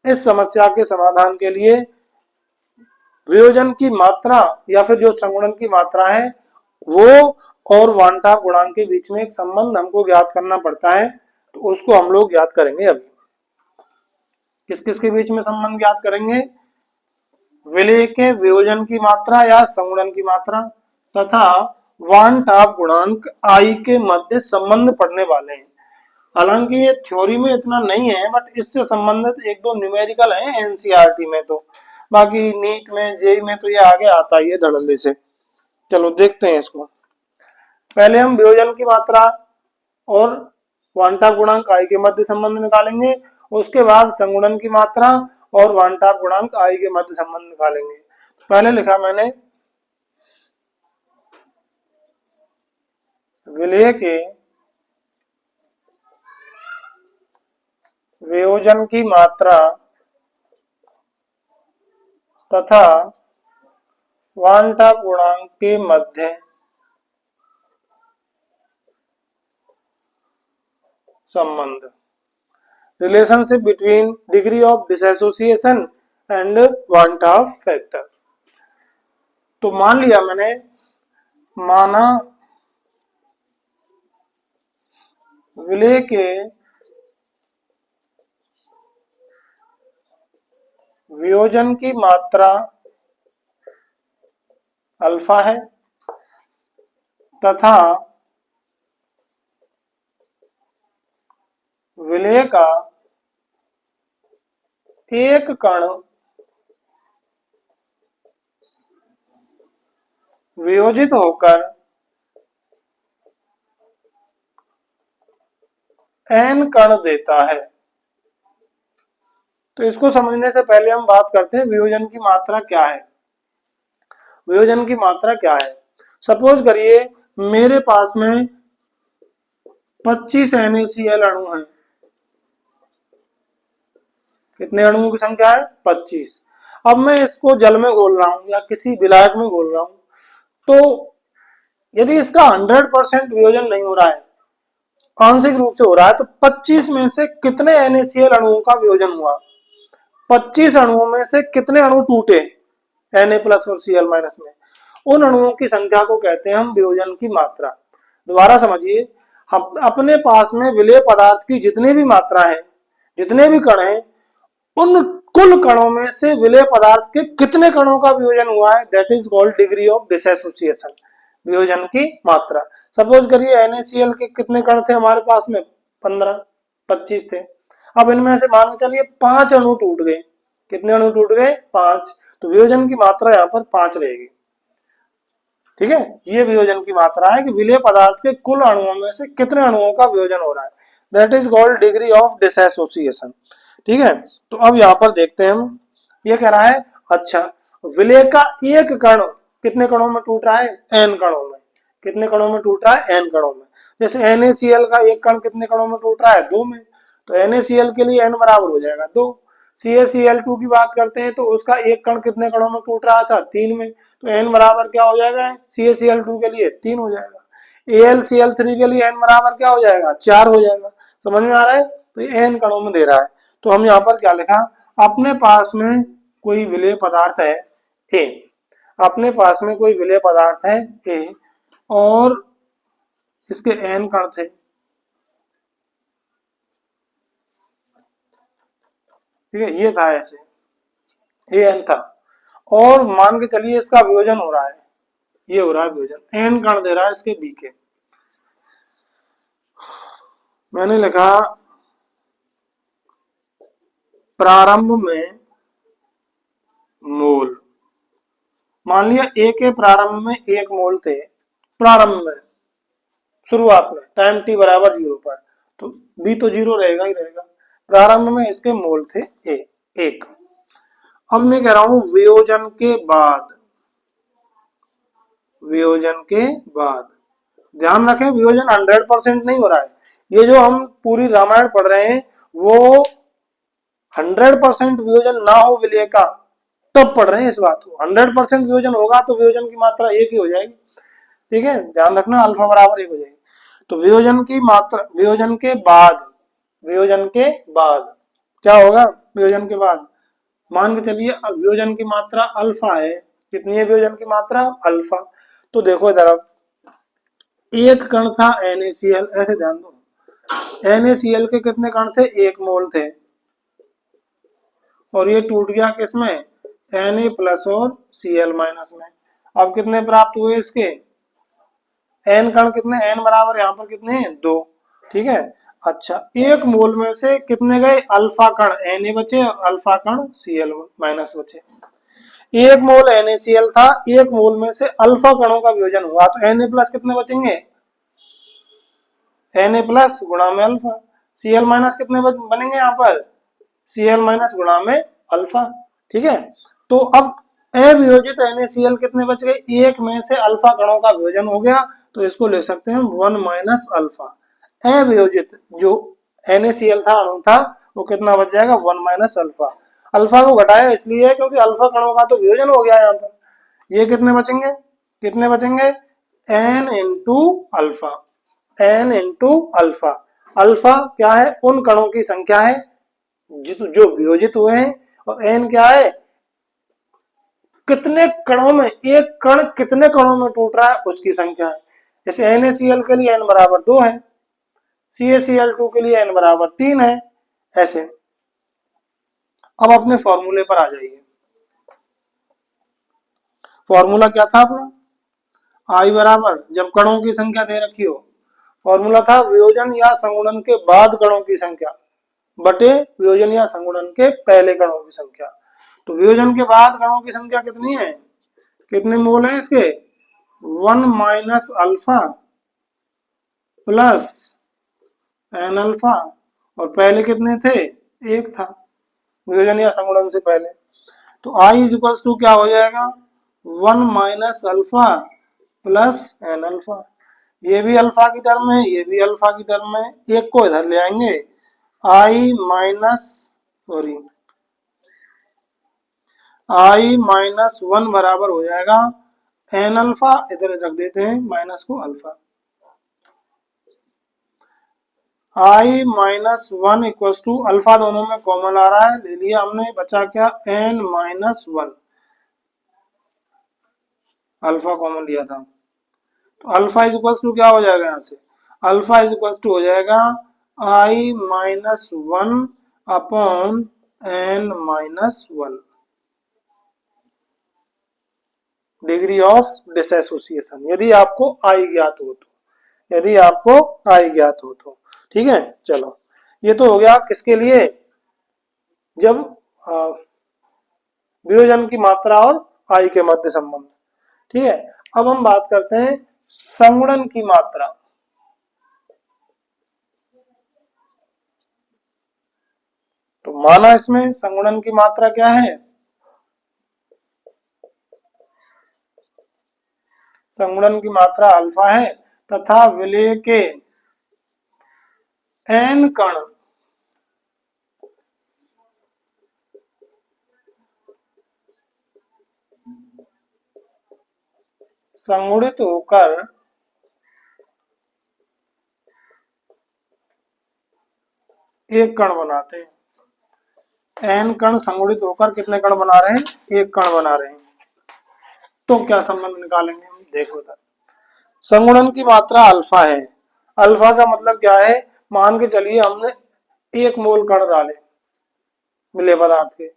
इस समस्या के समाधान के लिए वियोजन की मात्रा या फिर जो संगुणन की मात्रा है वो और वांटा गुणांक के बीच में एक संबंध हमको ज्ञात करना पड़ता है, तो उसको हम लोग ज्ञात करेंगे। अभी किस किस के बीच में संबंध ज्ञात करेंगे? विलेय के वियोजन की मात्रा या संगुणन की मात्रा तथा वान टाप गुणांक आई के मध्य संबंध पढ़ने वाले हैं। हालांकि ये थ्योरी में इतना नहीं है, बट इससे संबंधित एक दो न्यूमेरिकल है एनसीईआरटी में, तो बाकी नीट में जेई में तो ये आगे आता ही है धड़ल्ले से। चलो देखते हैं इसको। पहले हम वियोजन की मात्रा और वांटा गुणांक आई के मध्य संबंध निकालेंगे, उसके बाद संगुणन की मात्रा और वांटा गुणांक आई के मध्य संबंध निकालेंगे। पहले लिखा मैंने विलेय के वियोजन की मात्रा तथा वांटा गुणांक के मध्य संबंध, relationship between degree of dissociation and van't factor. तो मान लिया मैंने, माना विलेय के वियोजन की मात्रा अल्फा है तथा विलेय का एक कण वियोजित होकर एन कण देता है। तो इसको समझने से पहले हम बात करते हैं वियोजन की मात्रा क्या है। वियोजन की मात्रा क्या है? सपोज करिए मेरे पास में 25 NaCl अणु हैं। कितने अणुओं की संख्या है? 25। अब मैं इसको जल में घोल रहा हूं या किसी विलायक में घोल रहा हूं, तो यदि इसका 100% वियोजन नहीं हो रहा है, आंशिक रूप से हो रहा है, तो 25 में से कितने NaCl अणुओं का वियोजन हुआ? 25 अणुओं में से कितने अणु टूटे Na प्लस और Cl माइनस में? उन अणुओं की संख्या को कहते हैं हम वियोजन की मात्रा। दोबारा समझिए, हम अपने पास में विलेय पदार्थ की जितनी भी मात्रा है, जितने भी कण हैं, उन कुल कणों में से विलेय पदार्थ के कितने कणों का वियोजन हुआ है, that is called degree of dissociation, वियोजन की मात्रा। सपोज करिए NaCl के कितने कण थे हमारे पास में? 15, 25 थे। अब इनमें से मान के चलिए 5 अणु टूट गए। कितने अणु टूट गए? 5। तो वियोजन की मात्रा यहाँ पर 5 रहेगी। ठीक है, ये वियोजन की मात्रा है कि विलेय पदार्थ के कुल अणुओं में से कितने अणुओं का वियोजन हो रहा है, that is called degree of dissociation. ठीक है, तो अब यहाँ पर देखते हैं हम, ये कह रहा है अच्छा विलेय का एक कण कितने कणों में टूट रहा है? n कणों में। कितने कणों में टूट रहा है? n कणों में। जैसे NaCl का एक कण कितने कणों में टूट रहा है? 2 में। तो NaCl के लिए n बराबर हो जाएगा 2। CaCl2 की बात करते हैं तो उसका एक कण कितने कणों में टूट रहा था? 3 में। तो n बराबर क्या हो जाएगा? CaCl2 के लिए 3 हो जाएगा। AlCl3 के लिए n बराबर क्या हो जाएगा? 4 हो जाएगा। समझ में आ रहा है? तो ये n कणों में दे रहा है। तो हम यहाँ पर क्या लिखा? अपने पास में कोई विलेय पदार्थ है A, अपने पास में कोई विलेय पदार्थ है A और इसके n कण थे। ठीक है, ये था ऐसे An था, और मान के चलिए इसका वियोजन हो रहा है, ये हो रहा है वियोजन, n कण दे रहा है इसके B के। मैंने लिखा प्रारंभ में मोल। मान लिया A के प्रारंभ में 1 मोल थे, प्रारंभ में, शुरुआत में, टाइम t बराबर 0 पर, तो B तो 0 रहेगा ही रहेगा। प्रारंभ में इसके मोल थे A 1। अब मैं कह रहा हूं वियोजन के बाद, वियोजन के बाद ध्यान रखें वियोजन 100% नहीं हो रहा है। ये जो हम पूरी रामायण पढ़ रहे हैं वो 100% वियोजन ना हो विलेय का तब पढ़ रहे हैं इस बात को। 100% वियोजन होगा तो वियोजन की मात्रा 1 ही हो जाएगी। ठीक है, ध्यान रखना, अल्फा बराबर 1 हो जाएगी। तो वियोजन की मात्रा, वियोजन के बाद, वियोजन के बाद क्या होगा? वियोजन के बाद मान के चलिए अब वियोजन की मात्रा अल्फा है। कितनी है वियोजन की मात्रा? अल्फा। तो देखो इधर अब एक कण था NaCl, ऐसे ध्यान दो, NaCl के कितने कण थे? 1 मोल थे, और ये टूट गया किसमें? Na प्लस और Cl माइनस में। अब कितने प्राप्त हुए इसके? n कण कितने? n बराबर यहाँ पर कितने हैं? 2। ठीक है। अच्छा, 1 मोल में से कितने गए? अल्फा कण Na बचे और अल्फा कण Cl माइनस बचे। 1 मोल NaCl था, 1 मोल में से अल्फा कणों का वियोजन हुआ तो Na प्लस कितने बचेंगे? Na प्लस गुणा में अल्फा। Cl माइनस कितने बनेंगे यहाँ पर? Cl माइनस गुणा में अल्फा। ठीक है। तो अब अवियोजित NaCl कितने बच गए? 1 में से अल्फा कणों का वियोजन हो गया, तो इसको ले सकते हैं 1 माइनस अल्फा। अवियोजित जो NaCl था, अणु था, वो कितना बच जाएगा? 1 माइनस अल्फा। अल्फा को घटाया इसलिए क्योंकि अल्फा कणों का तो वियोजन हो गया यहाँ पर। ये कितने बचेंगे? कितने बचेंगे? n into alpha. n into alpha. Alpha क्या है? उन कणों की संख्या है जो वियोजित हुए हैं, और n क्या है? कितने कणों में, एक कण कितने कणों में टूट रहा है उसकी संख्या है। जैसे NaCl के लिए n बराबर 2 है, CaCl2 के लिए n बराबर 3 है, ऐसे। अब अपने फॉर्मूले पर आ जाइए। फॉर्मूला क्या था अपना? I बराबर, जब कणों की संख्या दे रखी हो, फॉर्मूला था वियोजन या संगुणन के बाद कणों की संख्या बटे वियोजन या संगुणन के पहले कणों की संख्या। तो वियोजन के बाद कणों की संख्या कितनी है? कितने मोल हैं इसके? 1 minus alpha plus n alpha, और पहले कितने थे? 1 था वियोजन या संगुणन से पहले। तो I इज इक्वल टू क्या हो जाएगा? 1 minus alpha plus n alpha. ये भी अल्फा की टर्म है, ये भी अल्फा की टर्म है, एक को इधर ले आएंगे, I माइनस 1 बराबर हो जाएगा n अल्फा, इधर रख देते हैं माइनस को alpha. I minus 1 equal to alpha दोनों में कॉमन आ रहा है, ले लिया हमने, बचा क्या? n माइनस 1, अल्फा कॉमन लिया था। तो अल्फा इज इक्वल टू क्या हो जाएगा? यहाँ से अल्फा इज इक्वल टू हो जाएगा I minus 1 upon n minus 1 degree of dissociation, यदि आपको I ज्ञात हो तो, यदि आपको I ज्ञात हो तो। ठीक है। चलो, ये तो हो गया किसके लिए? जब वियोजन की मात्रा और I के मध्य संबंध। ठीक है। अब हम बात करते हैं संगुणन की मात्रा। तो माना इसमें संगुणन की मात्रा क्या है? संगुणन की मात्रा अल्फा है तथा विलेय के n कण संगुणित होकर एक कण बनाते हैं। n कण संगुणित होकर कितने कण बना रहे हैं? एक कण बना रहे हैं। तो क्या संबंध निकालेंगे हम? देखो इधर, संगुणन की मात्रा अल्फा है। अल्फा का मतलब क्या है? मान के चलिए हमने 1 मोल कण डाले मिले पदार्थ के,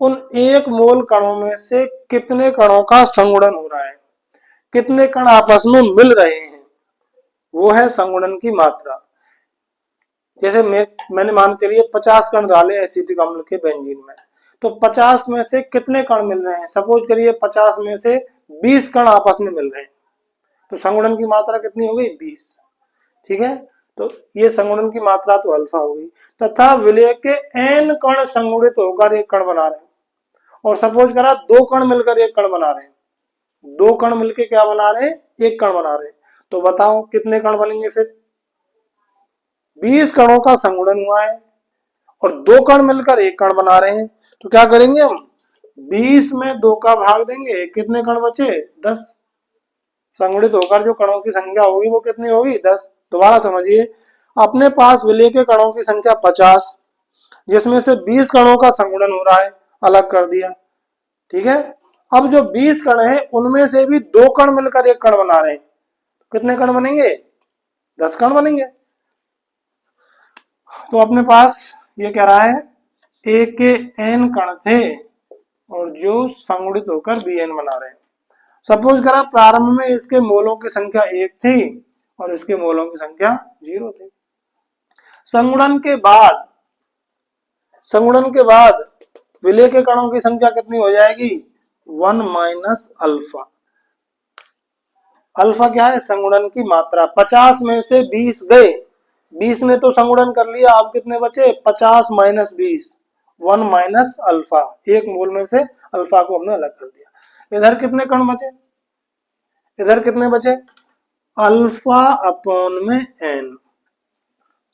उन 1 मोल कणों में से कितने कणों का संगुणन हो रहा है, कितने कण आपस में मिल रहे हैं, वो है संगुणन की मात्रा। जैसे मैंने मान चलिए 50 कण डाले एसिटिक अम्ल के बेंजीन में, तो 50 में से कितने कण मिल रहे हैं? सपोज करिए 50 में से 20 कण आपस में मिल रहे हैं, तो संगुणन की मात्रा कितनी हो गई? 20। ठीक है। तो ये संगुणन की मात्रा तो अल्फा हो गई, तथा विलेय के n कण संगुणित होकर एक कण बना रहे हैं। और सपोज करा 2 कण मिलकर एक कण बना रहे हैं, 2 कण मिलकर क्या बना रहे हैं? एक कण बना रहे हैं। तो बताओ कितने कण बनेंगे फिर? 20 कणों का संगुणन हुआ है और 2 कण मिलकर एक कण बना रहे हैं, तो क्या करेंगे हम? 20 में 2 का भाग देंगे, कितने कण बचे? 10। संगुणित होकर जो कणों की संख्या होगी वो कितनी होगी? 10। दोबारा समझिए, अपने पास विलेय के कणों की संख्या 50, जिसमें से 20 कणों का संगुणन हो रहा है, अलग कर दिया। ठीक है, अब जो 20 कण है उनमें से भी 2 कण मिलकर एक कण बना रहे हैं, कितने कण बनेंगे? 10 कण बनेंगे। तो अपने पास ये कह रहा है ए के एन कण थे और जो संगुणित होकर बी एन बना रहे हैं। सपोज करा प्रारंभ में इसके मोलों की संख्या 1 थी और इसके मोलों की संख्या 0 थी। संगुणन के बाद विलय के कणों की संख्या कितनी हो जाएगी? 1 माइनस अल्फा। अल्फा क्या है? संगुणन की मात्रा। 50 में से 20 गए, 20 ने तो संगुणन कर लिया, अब कितने बचे? 50 माइनस 20, 1 माइनस अल्फा। एक मोल में से अल्फा को हमने अलग कर दिया। इधर कितने कण बचे? इधर कितने बचे? अल्फा अपॉन में एन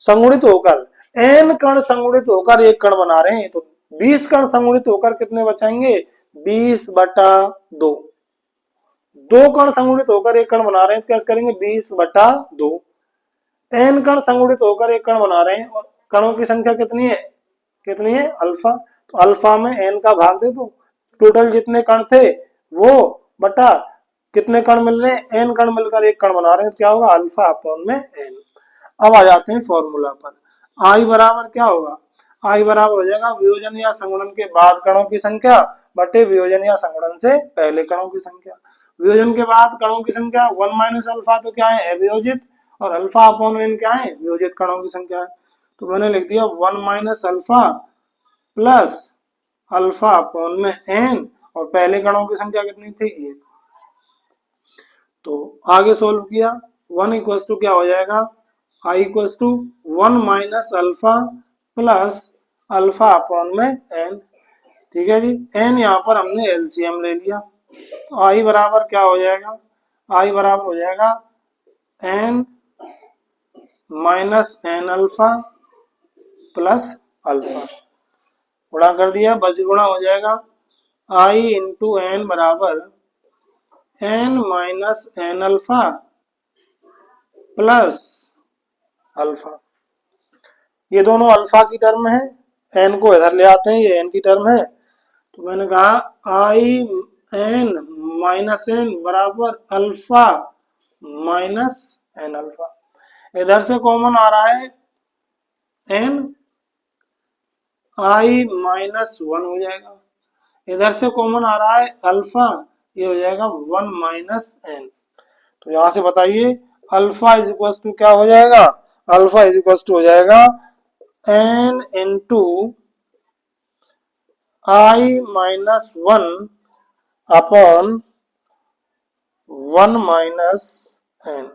संगुणित होकर, एन कण संगुणित होकर एक कण बना रहे हैं, तो 20 कण संगुणित होकर कितने बचाएंगे? 20/2। 2 कण संगुणित होकर एक कण बना रहे हैं तो कैसे करेंगे? 20/2। एन कण संगुणित होकर एक कण बना रहे हैं और कणों की संख्या कितनी है? कितनी है? अल्फा। तो अल्फा में एन का भाग दे दो, टोटल जितने कण थे वो बटा कितने कण मिल रहे हैं? एन कण मिलकर एक कण बना रहे हैं, तो क्या होगा? अल्फा अपॉन में एन। अब आ जाते हैं फॉर्मूला पर। आई बराबर क्या होगा? आई बराबर हो जाएगा वियोजन या संगुणन के बाद कणों की संख्या बटे वियोजन या संगुणन से पहले कणों की संख्या। वियोजन के बाद कणों की संख्या 1 माइनस अल्फा, तो क्या है? अवियोजित, और अल्फा अपॉन एन क्या है? वियोजित कणों की संख्या है। तो मैंने लिख दिया 1 minus alpha plus alpha upon में एन, और पहले कणों की संख्या कितनी थी? 1। तो आगे सोल्व किया, 1 इक्वल्स टू क्या हो जाएगा? I equals to 1 minus alpha plus alpha upon में एन। ठीक है जी, एन यहाँ पर हमने एलसीएम ले लिया, तो आई बराबर क्या हो जाएगा? आई बराबर हो जाएगा n minus n alpha plus alpha, गुणा कर दिया, बच गुणा हो जाएगा आई इंटू एन बराबर n minus n alpha plus alpha. ये दोनों अल्फा की टर्म है, एन को इधर ले आते हैं, ये एन की टर्म है। तो मैंने कहा आई एन माइनस एन बराबर अल्फा माइनस एन अल्फा। इधर से कॉमन आ रहा है एन, आई माइनस 1 हो जाएगा। इधर से कॉमन आ रहा है अल्फा, ये हो जाएगा 1 माइनस एन। तो यहां से बताइए अल्फा इज इक्वल टू क्या हो जाएगा? अल्फा इज इक्वल टू हो जाएगा एन इंटू आई माइनस 1 अपॉन 1 माइनस एन।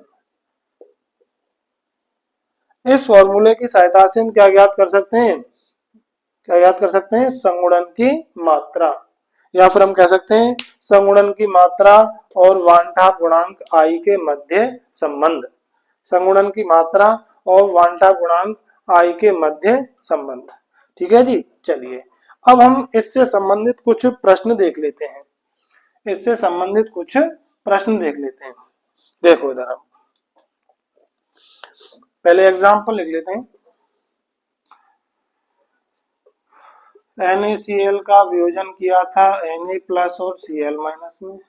इस फॉर्मूले की सहायता से हम क्या ज्ञात कर सकते हैं? क्या ज्ञात कर सकते हैं? संगुणन की मात्रा, या फिर हम कह सकते हैं संगुणन की मात्रा और वांटा गुणांक आई के मध्य संबंध। संगुणन की मात्रा और वांटा गुणांक आई के मध्य संबंध। ठीक है जी, चलिए अब हम इससे संबंधित कुछ प्रश्न देख लेते हैं। इससे संबंधित कुछ प्रश्न देख लेते हैं। देखो इधर हम पहले एग्जाम्पल लिख लेते हैं। NaCl का वियोजन किया था Na प्लस और Cl माइनस में।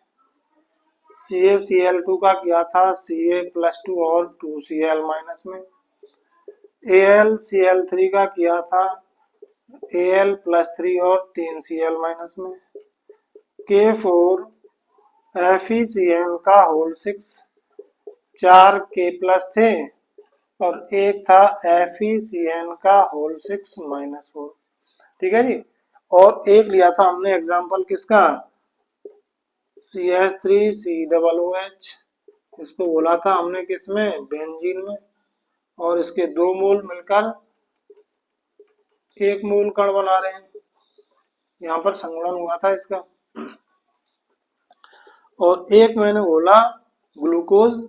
CaCl2 का किया था Ca प्लस 2 और 2Cl माइनस में। AlCl3 का किया था Al प्लस 3 और 3Cl माइनस में। K4 FeCN का होल 6, 4 K प्लस थे और एक था FeCN का होल 6 माइनस 4। ठीक है जी, और एक लिया था हमने एग्जाम्पल किसका? CH3COOH, इसको बोला था हमने किसमें? बेंजीन में, और इसके 2 मोल मिलकर 1 मोल कण बना रहे हैं। यहाँ पर संगुणन हुआ था इसका। और एक मैंने बोला ग्लूकोज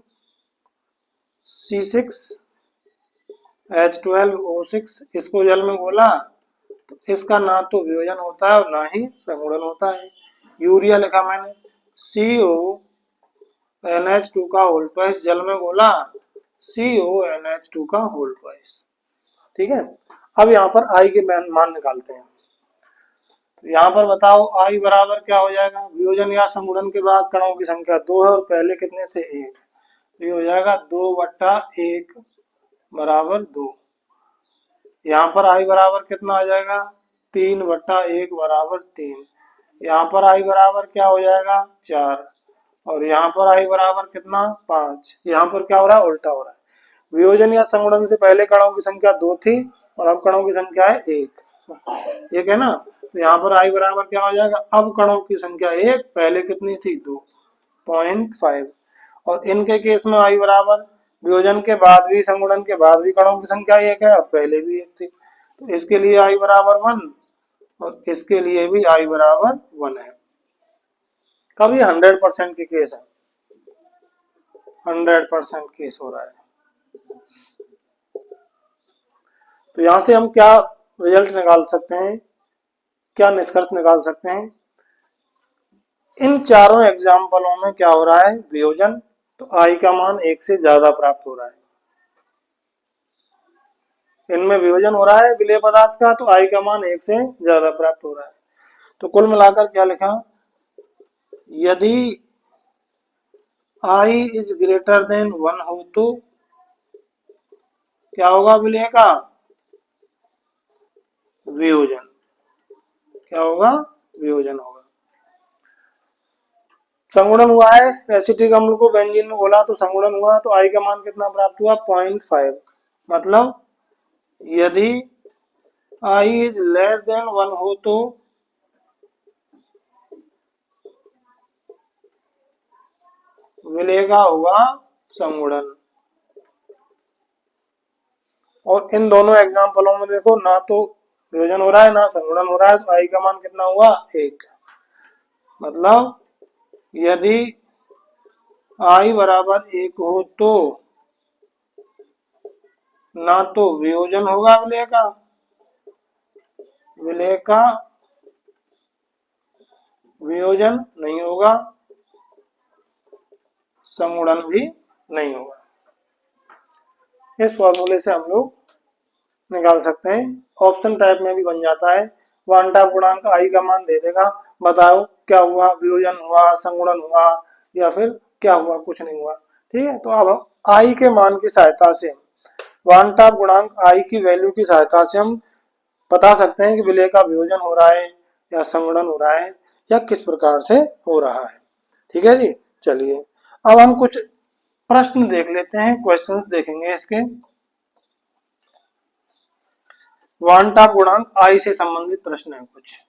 C6H12O6, इसको जल में बोला, तो इसका ना तो वियोजन होता है और ना ही संगुणन होता है। यूरिया लिखा मैंने CONH2 का होल ट्वाइस, जल में बोला CONH2 का होल ट्वाइस। ठीक है, अब यहाँ पर आई के मान निकालते हैं। तो यहाँ पर बताओ आई बराबर क्या हो जाएगा, वियोजन या संगुणन के बाद कणों की संख्या 2 है और पहले कितने थे 1, ये हो जाएगा 2/1 बराबर 2। यहाँ पर आई बराबर कितना आ जाएगा 3/1 बराबर 3। यहाँ पर आई बराबर क्या हो जाएगा 4 और यहाँ पर आई बराबर कितना 5। यहाँ पर क्या हो रहा है, उल्टा हो रहा है। वियोजन या संगुणन से पहले कणों की संख्या 2 थी और अब कणों की संख्या है 1 है ना। तो यहाँ पर आई बराबर क्या हो जाएगा, अब कणों की संख्या 1, पहले कितनी थी 2.5। और इनके केस में आई बराबर वियोजन के बाद भी संगुणन के बाद भी कणों की संख्या 1 है और पहले भी 1 थी, तो इसके लिए आई बराबर 1 और इसके लिए भी आई बराबर 1 है। कभी 100% के केस है, 100% केस हो रहा है। तो यहां से हम क्या रिजल्ट निकाल सकते हैं, क्या निष्कर्ष निकाल सकते हैं, इन चारों एग्जाम्पलों में क्या हो रहा है, वियोजन, तो आई का मान 1 से ज्यादा प्राप्त हो रहा है। इनमें वियोजन हो रहा है विलेय पदार्थ का, तो आई का मान 1 से ज्यादा प्राप्त हो रहा है। तो कुल मिलाकर क्या लिखा, यदि आई इज ग्रेटर देन 1 हो तो क्या होगा विलेय का, वियोजन। क्या होगा, वियोजन होगा। संगुणन हुआ है, एसिटिक अम्ल को बेंजीन में घोला तो संगुणन हुआ, तो आई का मान कितना प्राप्त हुआ 0.5। मतलब यदि आई इज लेस देन 1 हो तो विलेय का होगा संगुणन। और इन दोनों एग्जाम्पलों में देखो ना तो वियोजन हो रहा है ना संगुणन हो रहा है, तो आई का मान कितना हुआ 1। मतलब यदि आई बराबर 1 हो तो ना तो वियोजन होगा विलेय का वियोजन नहीं होगा, संगुणन भी नहीं होगा। इस फॉर्मूले से हम लोग निकाल सकते हैं। ऑप्शन टाइप में भी बन जाता है, वन टाइप गुणांक आई का मान दे देगा, बताओ क्या हुआ, वियोजन हुआ, संगुणन हुआ या फिर क्या हुआ, कुछ नहीं हुआ। ठीक है, तो अब आई के मान की सहायता से, वन टाइप गुणांक आई की वैल्यू की सहायता से हम बता सकते हैं कि विलेय का वियोजन हो रहा है या संगुणन हो रहा है या किस प्रकार से हो रहा है। ठीक है जी, चलिए अब हम कुछ प्रश्न देख लेते हैं, क्वेश्चंस देखेंगे इसके। वन टाइप गुणांक आई से संबंधित प्रश्न है कुछ,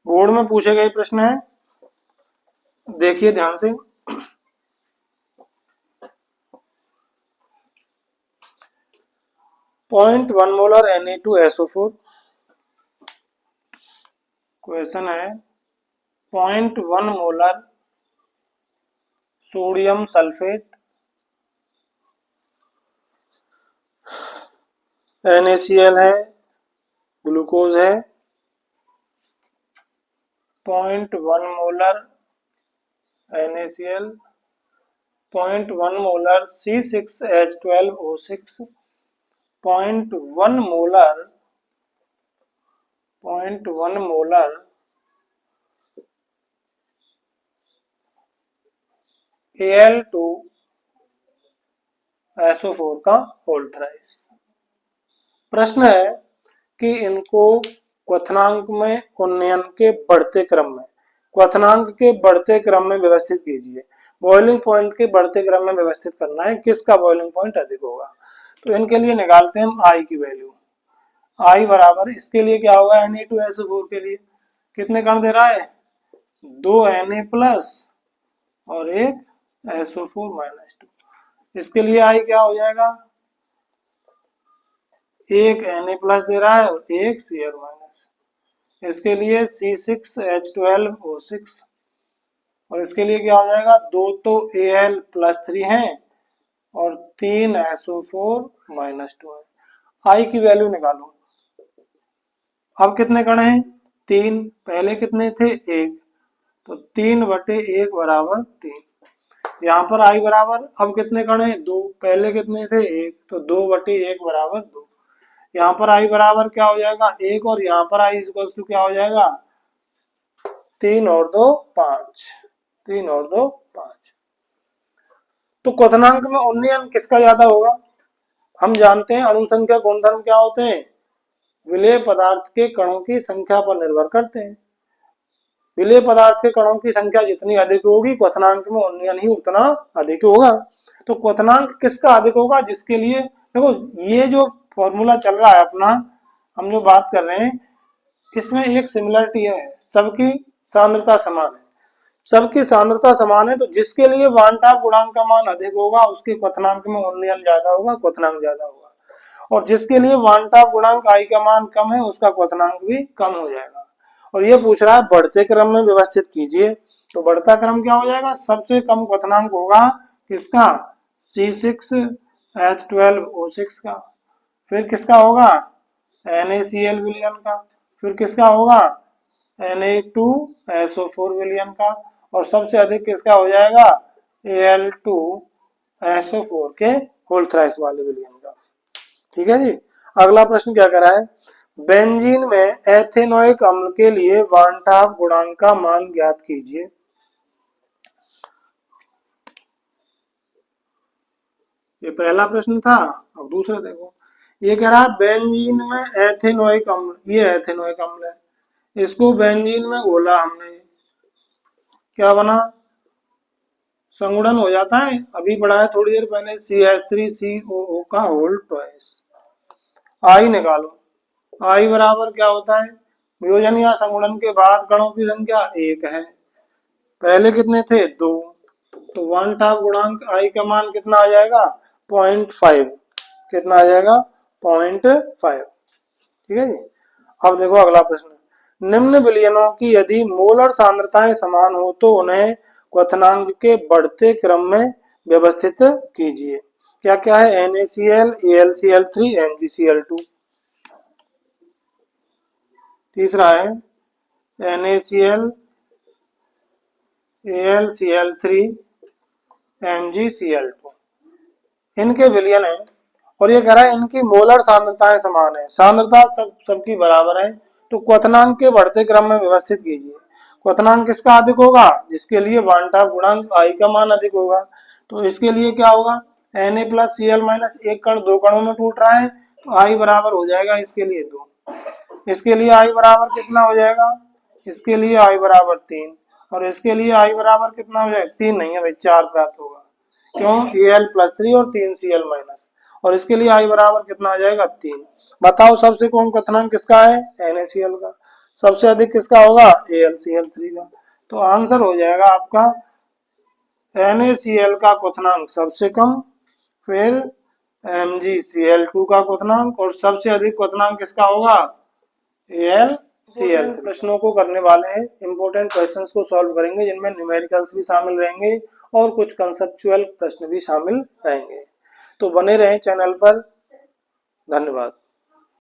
बोर्ड में पूछे गए प्रश्न है, देखिए ध्यान से। 0.1 मोलर Na2SO4, क्वेश्चन है 0.1 मोलर सोडियम सल्फेट NaCl है, ग्लूकोज है, 0.1 molar NaCl, 0.1 molar C6H12O6, 0.1 molar Al2SO4 का होल थ्राइस। प्रश्न है कि इनको क्वथनांक में उन्नयन के बढ़ते क्रम में, क्वथनांक के बढ़ते क्रम में व्यवस्थित कीजिए। बॉइलिंग पॉइंट के बढ़ते क्रम में व्यवस्थित करना है, किसका बॉइलिंग पॉइंट अधिक होगा। तो इनके लिए निकालते हैं हम आई की वैल्यू। आई बराबर इसके लिए क्या होगा, Na2SO4 के लिए कितने कण दे रहा है, 2 Na प्लस और 1 SO4-2। इसके लिए आई क्या हो जाएगा, 1 Na प्लस दे रहा है और 1 Cl माइनस। इसके लिए C6H12O6 और इसके लिए क्या हो जाएगा, 2 तो Al+3 है और 3 SO4-2 है। आई की वैल्यू निकालो। अब कितने कण हैं, 3, पहले कितने थे 1, तो 3/1 बराबर 3। यहाँ पर आई बराबर, अब कितने कण है 2, पहले कितने थे 1, तो 2/1 बराबर 2। यहाँ पर आई बराबर क्या हो जाएगा 1, और यहाँ पर आई इक्वल टू क्या हो जाएगा 3 और 2 5, 3 और 2 5। तो क्वथनांक में उन्नयन किसका ज्यादा होगा? हम जानते हैं अणुसंख्या गुणधर्म क्या होते हैं, विलेय पदार्थ के कणों की संख्या पर निर्भर करते हैं। विलेय पदार्थ के कणों की संख्या जितनी अधिक होगी क्वथनांक में उन्नयन ही उतना अधिक होगा। तो क्वथनांक किसका अधिक होगा? जिसके लिए देखो ये जो फॉर्मूला चल रहा है अपना, हम जो बात कर रहे हैं इसमें एक सिमिलरिटी है, सबकी सांद्रता समान है। सबकी सांद्रता समान है तो जिसके लिए वांटाप गुणांक का मान अधिक होगा उसके क्वथनांक में उन्नयन ज्यादा होगा, क्वथनांक ज्यादा होगा। और जिसके लिए वांटाप गुणांक आई का मान कम है उसका क्वथनांक भी कम हो जाएगा। और ये पूछ रहा है बढ़ते क्रम में व्यवस्थित कीजिए, तो बढ़ता क्रम क्या हो जाएगा, सबसे कम क्वथनांक होगा किसका, C6H12O6 का। फिर किसका होगा, NaCl विलयन का। फिर किसका होगा, Na2SO4 विलयन का। और सबसे अधिक किसका हो जाएगा, Al2SO4 के होल थ्राइस वाले विलयन का। ठीक है जी। अगला प्रश्न क्या करा है, बेंजीन में एथेनोइक अम्ल के लिए वांटाप गुणांक का मान ज्ञात कीजिए। ये पहला प्रश्न था। अब दूसरा देखो, ये कह रहा है बेंजीन में एथेनोइक अम्ल, ये एथेनोइक अम्ल है, इसको बेंजीन में घोला हमने, क्या बना, संगुणन हो जाता है, अभी पढ़ा है थोड़ी देर पहले, CH3COO का होल ट्वाइस। आई निकालो, आई बराबर क्या होता है, वियोजन या संगुणन के बाद कणों की संख्या 1 है, पहले कितने थे 2, तो वांटाप गुणांक आई का मान कितना आ जाएगा 0.5, कितना आ जाएगा 0.5। ठीक है जी। अब देखो अगला प्रश्न, निम्न विलयनों की यदि मोलर सांद्रताएं समान हो तो उन्हें क्वथनांक के बढ़ते क्रम में व्यवस्थित कीजिए। क्या क्या है, NaCl, AlCl3, MgCl2। तीसरा है NaCl, AlCl3, MgCl2, इनके विलयन है। और ये कह रहा है इनकी मोलर सांद्रताएं समान है, सांद्रता सबकी बराबर है, तो क्वथनांक के बढ़ते क्रम में व्यवस्थित कीजिए। क्वथनांक किसका अधिक होगा, जिसके लिए वांटाप गुणांक आई का मान अधिक होगा। तो इसके लिए क्या होगा, Na प्लस Cl माइनस, एक कण 2 कणों में टूट रहा है तो आई बराबर हो जाएगा इसके लिए 2, इसके लिए आई बराबर कितना हो जाएगा, इसके लिए आई बराबर 3, और इसके लिए आई बराबर कितना हो जाएगा, 3 नहीं है भाई 4 प्राप्त होगा, क्यों, Al+3 और 3Cl माइनस, और इसके लिए आई बराबर कितना आ जाएगा 3। बताओ सबसे कम क्वथनांक किसका है, NaCl का। सबसे अधिक किसका होगा, AlCl3 का। तो आंसर हो जाएगा आपका NaCl का क्वथनांक सबसे कम, फिर MgCl2 का क्वथनांक, और सबसे अधिक क्वथनांक किसका होगा, AlCl। प्रश्नों को करने वाले हैं, इंपोर्टेंट क्वेश्चंस को सॉल्व करेंगे जिनमें न्यूमेरिकल्स भी शामिल रहेंगे और कुछ कंसेप्चुअल प्रश्न भी शामिल रहेंगे। तो बने रहें चैनल पर। धन्यवाद।